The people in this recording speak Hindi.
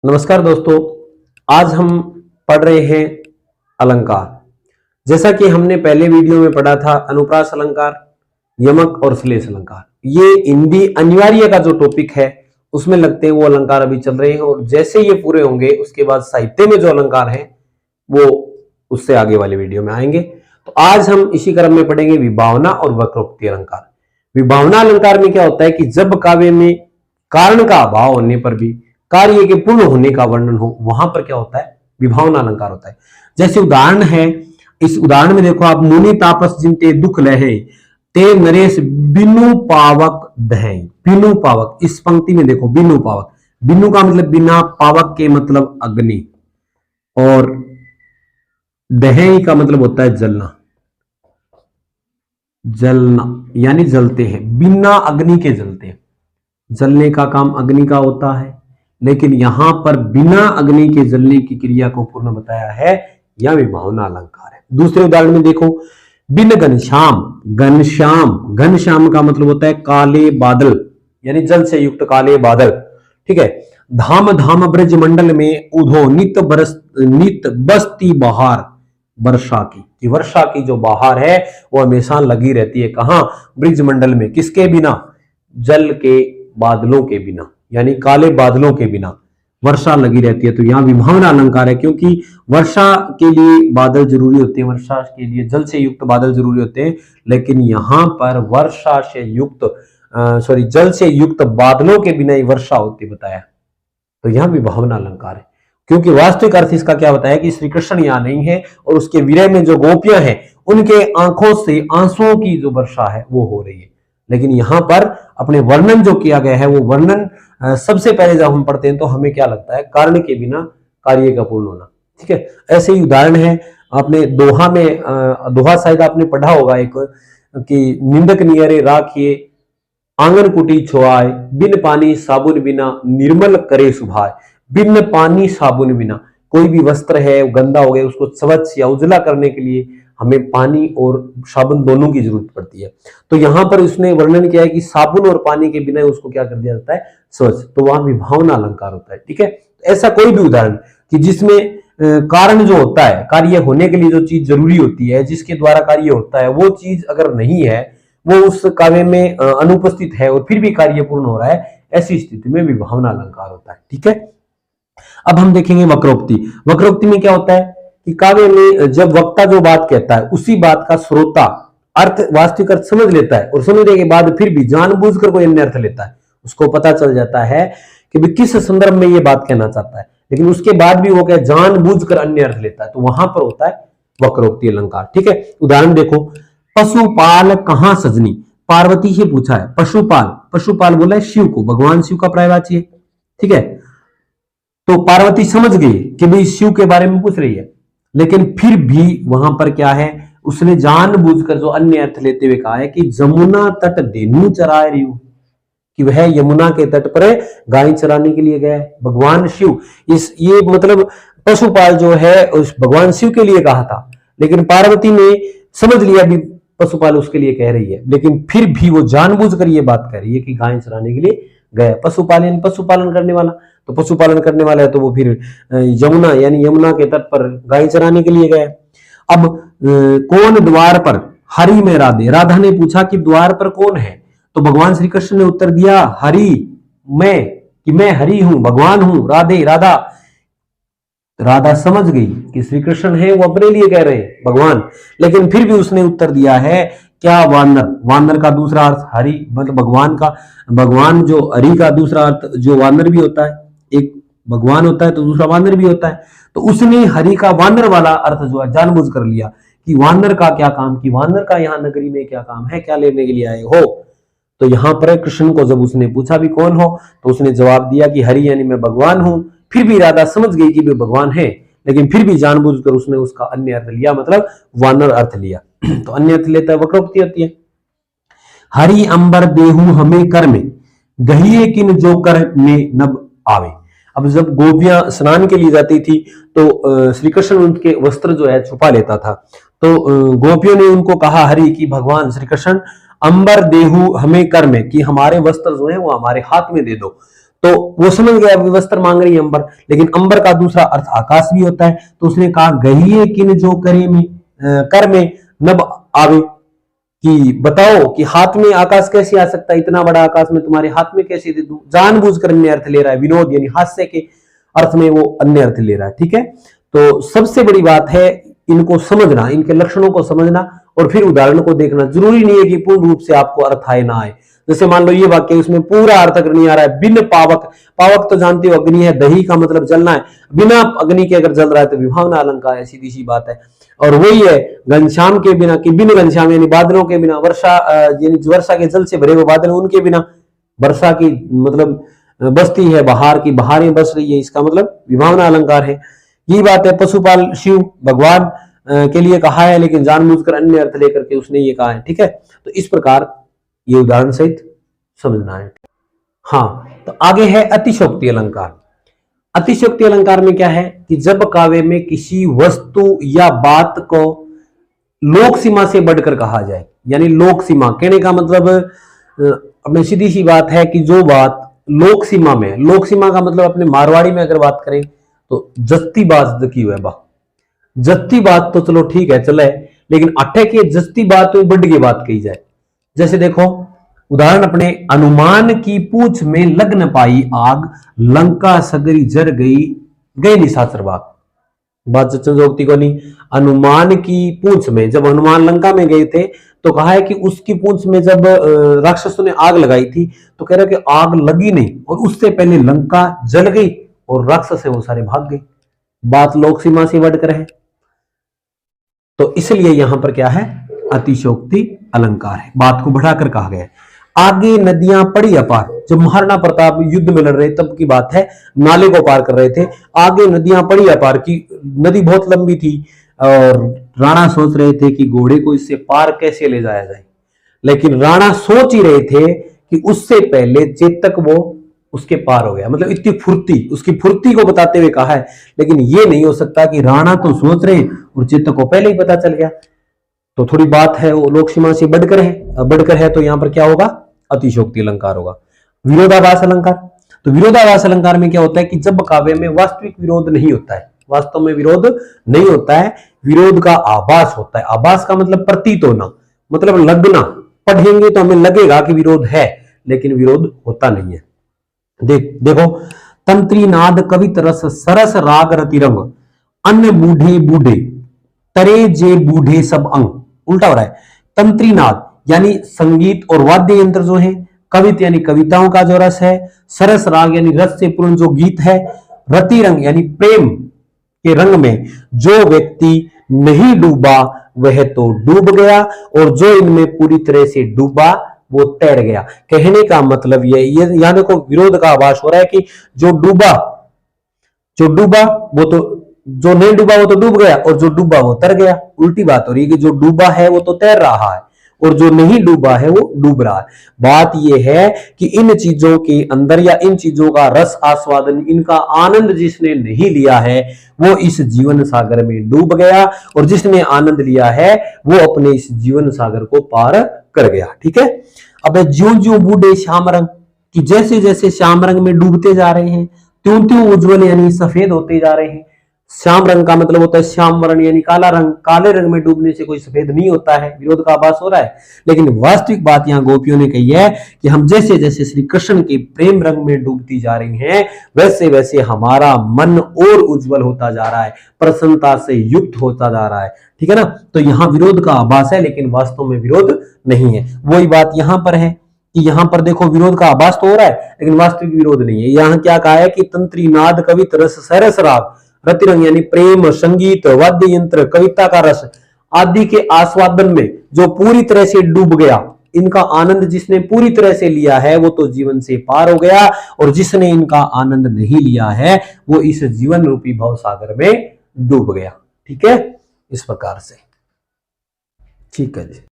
नमस्कार दोस्तों। आज हम पढ़ रहे हैं अलंकार। जैसा कि हमने पहले वीडियो में पढ़ा था अनुप्रास अलंकार, यमक और श्लेष अलंकार। ये हिंदी अनिवार्य का जो टॉपिक है उसमें लगते हैं वो अलंकार अभी चल रहे हैं, और जैसे ये पूरे होंगे उसके बाद साहित्य में जो अलंकार है वो उससे आगे वाले वीडियो में आएंगे। तो आज हम इसी क्रम में पढ़ेंगे विभावना और वक्रोक्ति अलंकार। विभावना अलंकार में क्या होता है कि जब काव्य में कारण का अभाव होने पर भी कार्य के पूर्ण होने का वर्णन हो, वहां पर क्या होता है, विभावना अलंकार होता है। जैसे उदाहरण है, इस उदाहरण में देखो आप, मुनि तापस जिनते दुख लहे ते नरेश बिनु पावक दहें। बिनु पावक, इस पंक्ति में देखो बिनु पावक, बिनु का मतलब बिना, पावक के मतलब अग्नि, और दहें का मतलब होता है जलना। जलना यानी जलते हैं, बिना अग्नि के जलते हैं। जलने का काम अग्नि का होता है, लेकिन यहां पर बिना अग्नि के जलने की क्रिया को पूर्ण बताया है, यह विभावना अलंकार है। दूसरे उदाहरण में देखो, बिन घनश्याम, घनश्याम, घनश्याम का मतलब होता है काले बादल, यानी जल से युक्त काले बादल। ठीक है। धाम धाम ब्रज मंडल में उधो नित बसती बहार वर्षा की, कि वर्षा की जो बहार है वो हमेशा लगी रहती है। कहां? ब्रज मंडल में। किसके बिना? जल के, बादलों के बिना, यानी काले बादलों के बिना वर्षा लगी रहती है। तो यहां विभावना अलंकार है, क्योंकि वर्षा के लिए बादल जरूरी होते हैं, वर्षा के लिए जल से युक्त बादल जरूरी होते हैं, लेकिन यहां पर वर्षा से युक्त जल से युक्त बादलों के बिना ही वर्षा होती बताया। तो यहां विभावना अलंकार है, क्योंकि वास्तविक अर्थ इसका क्या बताया कि श्री कृष्ण यहां नहीं है, और उसके विरह में जो गोपियां हैं उनके आंखों से आंसुओं की जो वर्षा है वो हो रही है। लेकिन यहां पर अपने वर्णन जो किया गया है वो वर्णन सबसे पहले जब हम पढ़ते हैं तो हमें क्या लगता है, कारण के बिना कार्य का पूर्ण होना। ठीक है। ऐसे ही उदाहरण है, आपने दोहा में, दोहा शायद आपने पढ़ा होगा एक, कि निंदक नियरे राखिए आंगन कुटी छोआए, बिन पानी साबुन बिना निर्मल करे सुभाए। बिन पानी साबुन बिना, कोई भी वस्त्र है गंदा हो गया, उसको स्वच्छ या उजला करने के लिए हमें पानी और साबुन दोनों की जरूरत पड़ती है। तो यहां पर उसने वर्णन किया है कि साबुन और पानी के बिना उसको क्या कर दिया जाता है, स्वच्छ। तो वहां विभावना अलंकार होता है। ठीक है। ऐसा कोई भी उदाहरण कि जिसमें कारण जो होता है, कार्य होने के लिए जो चीज जरूरी होती है, जिसके द्वारा कार्य होता है, वो चीज अगर नहीं है, वो उस काव्य में अनुपस्थित है और फिर भी कार्य पूर्ण हो रहा है, ऐसी स्थिति में विभावना अलंकार होता है। ठीक है। अब हम देखेंगे वक्रोक्ति। वक्रोक्ति में क्या होता है कि काव्य में जब वक्ता जो बात कहता है उसी बात का श्रोता अर्थ, वास्तविक अर्थ समझ लेता है, और समझने के बाद फिर भी जानबूझकर कोई अन्य अर्थ लेता है, उसको पता चल जाता है कि भी किस संदर्भ में ये बात कहना चाहता है, लेकिन उसके बाद भी वो क्या जानबूझकर अन्य अर्थ लेता है, तो वहां पर होता है वक्रोक्ति अलंकार। ठीक है। उदाहरण देखो, पशुपाल कहां सजनी, पार्वती से पूछा है। पशुपाल, पशुपाल बोला है शिव को, भगवान शिव का पर्यायवाची है। ठीक है। तो पार्वती समझ गई कि भाई शिव के बारे में पूछ रही है, लेकिन फिर भी वहां पर क्या है, उसने जानबूझकर जो अन्य अर्थ लेते हुए कहा है कि जमुना तट धेनु चराए रही हूं, कि वह यमुना के तट पर गाय चराने के लिए गया है। भगवान शिव, इस ये मतलब पशुपाल जो है उस भगवान शिव के लिए कहा था, लेकिन पार्वती ने समझ लिया भी पशुपाल उसके लिए कह रही है, लेकिन फिर भी वो जानबूझकर ये बात कह रही है कि गाय चराने के लिए गया। पशुपालन, पशुपालन करने वाला, तो पशुपालन करने वाला है तो वो फिर यमुना यानी यमुना के तट पर गाय चराने के लिए गया। अब कौन द्वार पर, हरि में राधे, राधा ने पूछा कि द्वार पर कौन है, तो भगवान श्री कृष्ण ने उत्तर दिया हरि मैं, कि मैं हरि हूं, भगवान हूं, राधे राधा। राधा समझ गई कि श्री कृष्ण है वो अपने लिए कह रहे हैं भगवान, लेकिन फिर भी उसने उत्तर दिया है क्या, वानर। वानर का दूसरा अर्थ हरि, मतलब भगवान का, भगवान जो हरि का दूसरा अर्थ जो वानर भी होता है, एक भगवान होता है तो दूसरा वानर भी होता है, तो उसने हरि का वानर वाला अर्थ जो है जानबूझ कर लिया कि वानर का क्या काम, कि वानर का यहाँ नगरी में क्या काम है, क्या लेने के लिए आए हो। तो यहां पर कृष्ण को जब उसने पूछा भी कौन हो, तो उसने जवाब दिया कि हरि यानी मैं भगवान हूं। फिर भी राधा समझ गई कि वे भगवान है, लेकिन फिर भी जानबूझकर उसने उसका अन्य अर्थ लिया, मतलब वानर अर्थ लिया। तो अन्य अर्थ लेता है, वक्रोक्ति होती है। हरि अंबर देहु हमें कर में, गहिए किन जो कर में नब आवे। अब जब गोपियां स्नान के लिए जाती थी तो श्री कृष्ण उनके वस्त्र जो है छुपा लेता था, तो गोपियों ने उनको कहा हरि की भगवान श्री कृष्ण अंबर देहु हमें कर में, कि हमारे वस्त्र जो है वो हमारे हाथ में दे दो। तो वो समझ गया वस्त्र मांग रही है अंबर, लेकिन अंबर का दूसरा अर्थ आकाश भी होता है। तो उसने कहा गहिए किन जो करे में कर में नभ आवे, कि बताओ कि हाथ में आकाश कैसे आ सकता है, इतना बड़ा आकाश में तुम्हारे हाथ में कैसे दे दूं। जानबूझकर अन्य अर्थ ले रहा है, विनोद यानी हास्य के अर्थ में वो अन्य अर्थ ले रहा है। ठीक है, तो सबसे बड़ी बात है इनको समझना, इनके लक्षणों को समझना और फिर उदाहरण को देखना। जरूरी नहीं है कि पूर्ण रूप से आपको अर्थ आए ना आए। जैसे मान लो ये वाक्य, उसमें पूरा अर्थ अगर नहीं आ रहा है, बिन पावक, पावक तो जानते हो अग्नि है, दही का मतलब जलना है, बिना अग्नि के अगर जल रहा है तो विभावना अलंकार है, सीधी सी बात है। और वही है घनश्याम के बिना, कि बिन घनश्याम यानी बादलों के बिना, वर्षा यानी वर्षा के जल से भरे हुए बादल उनके बिना, वर्षा की मतलब बसती है बहार की, बहारें बस रही है, इसका मतलब विभावना अलंकार है। यही बात है पशुपाल शिव भगवान के लिए कहा है, लेकिन जानबूझकर अन्य अर्थ लेकर के उसने ये कहा है। ठीक है, तो इस प्रकार ये उदाहरण सहित समझना है। हाँ, तो आगे है अतिशयोक्ति अलंकार। अतिशयोक्ति अलंकार में क्या है कि जब काव्य में किसी वस्तु या बात को लोक सीमा से बढ़कर कहा जाए, यानी लोक सीमा कहने का मतलब अपने सीधी सी बात है कि जो बात लोक सीमा में, लोक सीमा का मतलब अपने मारवाड़ी में अगर बात करें तो जस्ती बात की हुआ बा, जस्ती बात तो चलो ठीक है चले, लेकिन अठे के जस्ती बात तो बढ़ के बात कही जाए। जैसे देखो उदाहरण अपने, अनुमान की पूछ में लग न पाई आग, लंका सगरी जर गई गई निशाचर बाग। बात जोगती को नहीं, अनुमान की पूंछ में, जब हनुमान लंका में गए थे तो कहा है कि उसकी पूंछ में जब राक्षसों ने आग लगाई थी तो कह रहा कि आग लगी नहीं और उससे पहले लंका जल गई और राक्षस है वो सारे भाग गए। बात लोक सीमा से बढ़कर है, तो इसलिए यहां पर क्या है अतिशयोक्ति अलंकार है, बात को बढ़ाकर कहा गया है। आगे नदियां पड़ी अपार, जब महाराणा प्रताप युद्ध में लड़ रहे तब की बात है, नाले को पार कर रहे थे, आगे नदियां पड़ी अपार की, नदी बहुत लंबी थी और राणा सोच रहे थे कि घोड़े को इससे पार कैसे ले जाया जाए, लेकिन राणा सोच ही रहे थे कि उससे पहले चेतक वो उसके पार हो गया। मतलब इतनी फुर्ती, उसकी फुर्ती को बताते हुए कहा है, लेकिन ये नहीं हो सकता कि राणा तो सोच रहे और चेतक को पहले ही पता चल गया। तो थोड़ी बात है वो लोक सीमा से बढ़कर है, तो यहां पर क्या होगा अतिशयोक्ति अलंकार होगा। विरोधाभास अलंकार, तो विरोधाभास अलंकार में क्या होता है कि जब काव्य में वास्तविक विरोध नहीं होता है, वास्तव में विरोध नहीं होता है, विरोध का आभास होता है। आभास का मतलब प्रतीत होना, मतलब लगना, पढ़ेंगे तो हमें लगेगा कि विरोध है लेकिन विरोध होता नहीं है। देखो तंत्री नाद कवित रस सरस राग रतिरंग, अन्य बूढ़े बूढ़े तरे जे बूढ़े सब अंग, उल्टा हो रहा है। तंत्री नाद यानी संगीत और वाद्य यंत्र जो है, कवित यानी कविताओं का जो रस है, सरस राग यानी रस से पूर्ण जो गीत है, रति रंग यानी प्रेम के रंग में जो व्यक्ति नहीं डूबा वह तो डूब गया और जो इनमें पूरी तरह से डूबा वो तैर गया। कहने का मतलब ये यहां देखो विरोध का आभास हो रहा है कि जो डूबा वो तो, जो नहीं डूबा वो तो डूब गया और जो डूबा वो तर गया। उल्टी बात हो रही है कि जो डूबा है वो तो तैर रहा है और जो नहीं डूबा है वो डूब रहा है। बात यह है कि इन चीजों के अंदर या इन चीजों का रस आस्वादन, इनका आनंद जिसने नहीं लिया है वो इस जीवन सागर में डूब गया और जिसने आनंद लिया है वो अपने इस जीवन सागर को पार कर गया। ठीक है, अब ज्यों ज्यों बूढ़े श्याम रंग, कि जैसे जैसे श्याम रंग में डूबते जा रहे हैं त्यों त्यों उज्ज्वल यानी सफेद होते जा रहे हैं। श्याम रंग का मतलब होता है श्याम वर्ण यानी काला रंग, काले रंग में डूबने से कोई सफेद नहीं होता है, विरोध का आभास हो रहा है। लेकिन वास्तविक बात यहाँ गोपियों ने कही है कि हम जैसे जैसे श्री कृष्ण के प्रेम रंग में डूबती जा रही हैं वैसे वैसे हमारा मन और उज्जवल होता जा रहा है, प्रसन्नता से युक्त होता जा रहा है। ठीक है ना, तो यहाँ विरोध का आभास है लेकिन वास्तव में विरोध नहीं है। वही बात यहाँ पर है कि यहाँ पर देखो विरोध का आभास तो हो रहा है लेकिन वास्तविक विरोध नहीं है। यहाँ क्या कहा है कि तंत्री नाद कवित रस सरस राग रतिरंग यानी प्रेम, संगीत, वाद्य यंत्र, कविता का रस आदि के आस्वादन में जो पूरी तरह से डूब गया, इनका आनंद जिसने पूरी तरह से लिया है वो तो जीवन से पार हो गया और जिसने इनका आनंद नहीं लिया है वो इस जीवन रूपी भव सागर में डूब गया। ठीक है, इस प्रकार से। ठीक है जी।